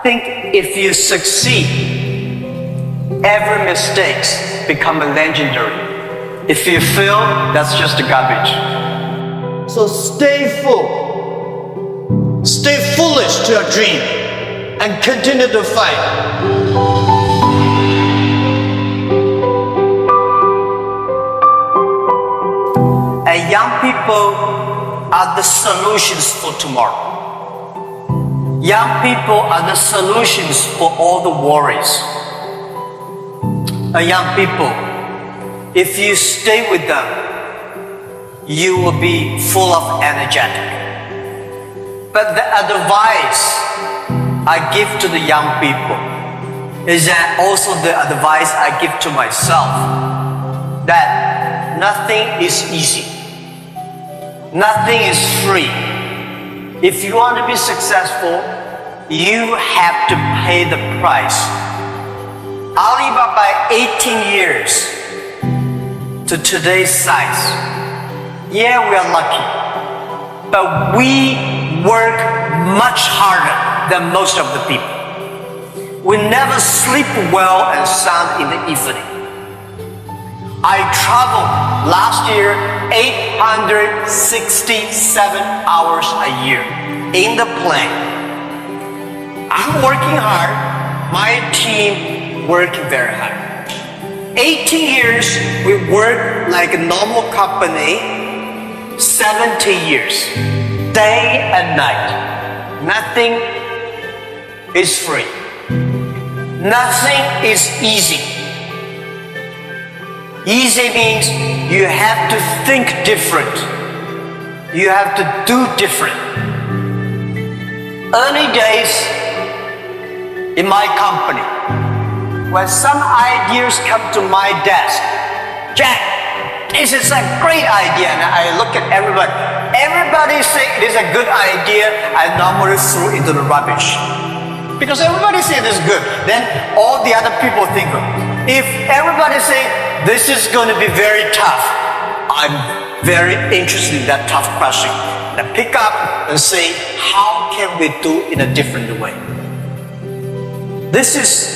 think if you succeed, every mistake becomes legendary. If you fail, that's just garbage. So stay full. Stay foolish to your dream and continue to fight. And young people are the solutions for tomorrow. Young people are the solutions for all the worries. And young people, if you stay with them, you will be full of energetic. But the advice I give to the young people is that also the advice I give to myself, that nothing is easy. Nothing is free. If you want to be successful, you have to pay the price. Alibaba 18 years to today's size. Yeah, we are lucky, but we work much harder than most of the people. We never sleep well and sound in the evening. I traveled last year 867 hours a year in the plane. I'm working hard, my team working very hard. 18 years we work like a normal company, 70 years, day and night. Nothing is free. Nothing is easy. Easy means you have to think different. You have to do different. Early days in my company, when some ideas come to my desk, Jack, this is a great idea, and I look at everybody. Everybody say it is a good idea, I normally throw into the rubbish. Because everybody say it is good, then all the other people think, if everybody say this is going to be very tough, I'm very interested in that tough question. And I pick up and say, how can we do in a different way? This is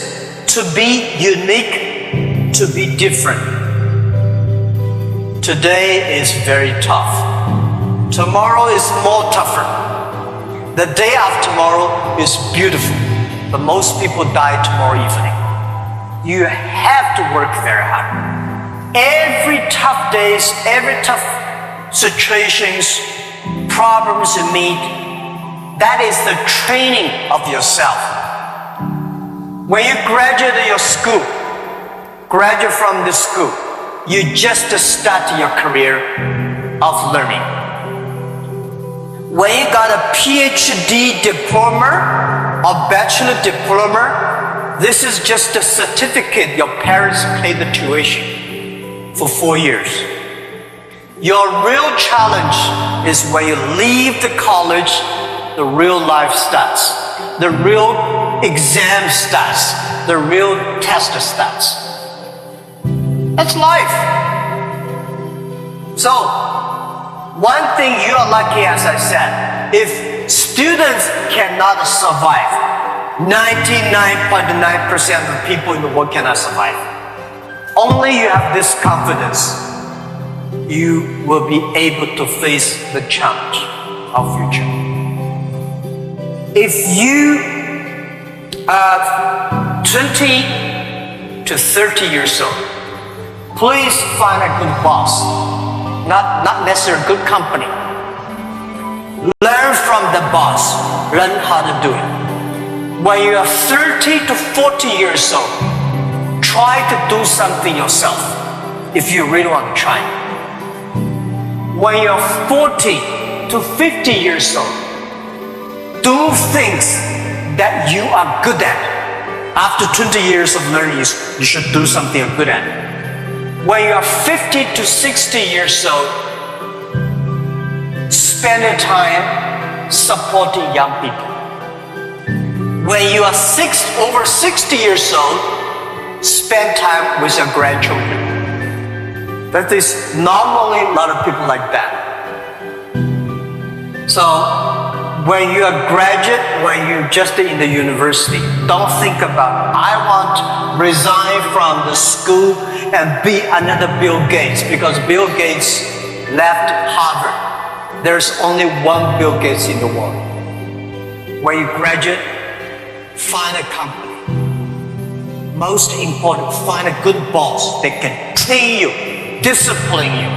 to be unique, to be different. Today is very tough. Tomorrow is more tougher. The day after tomorrow is beautiful, but most people die tomorrow evening. You have to work very hard. Every tough days, every tough situations, problems you meet, that is the training of yourself. When you graduate your school, graduate from the school, you just start your career of learning. When you got a PhD diploma or bachelor diploma, this is just a certificate your parents paid the tuition for 4 years. Your real challenge is when you leave the college, the real life starts. The real exam starts. The real test starts. That's life. So, one thing you are lucky, as I said, if students cannot survive, 99.9% of the people in the world cannot survive. Only you have this confidence, you will be able to face the challenge of future. If you are 20 to 30 years old, please find a good boss, not necessarily a good company. Learn from the boss, learn how to do it. When you are 30 to 40 years old, try to do something yourself if you really want to try. When you're 40 to 50 years old, do things that you are good at. After 20 years of learning, you should do something you're good at. When you're 50 to 60 years old, spend your time supporting young people. When you are over 60 years old, spend time with your grandchildren. That is normally a lot of people like that. So when you are a graduate, when you're just in the university, don't think about, I want to resign from the school and be another Bill Gates, because Bill Gates left Harvard. There's only one Bill Gates in the world. When you graduate, find a company. Most important, find a good boss that can train you, discipline you,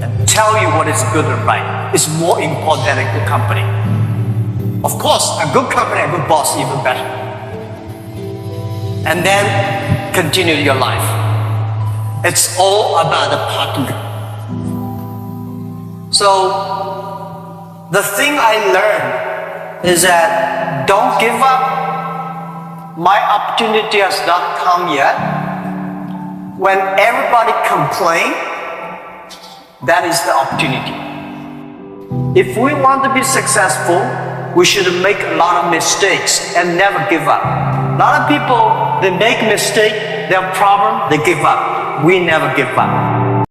and tell you what is good and right. It's more important than a good company. Of course, a good company, a good boss, even better. And then continue your life. It's all about the partner. So, the thing I learned is that don't give up. My opportunity has not come yet. When everybody complains, that is the opportunity. If we want to be successful, we should make a lot of mistakes and never give up. A lot of people, they make mistakes, they have problem, they give up. We never give up.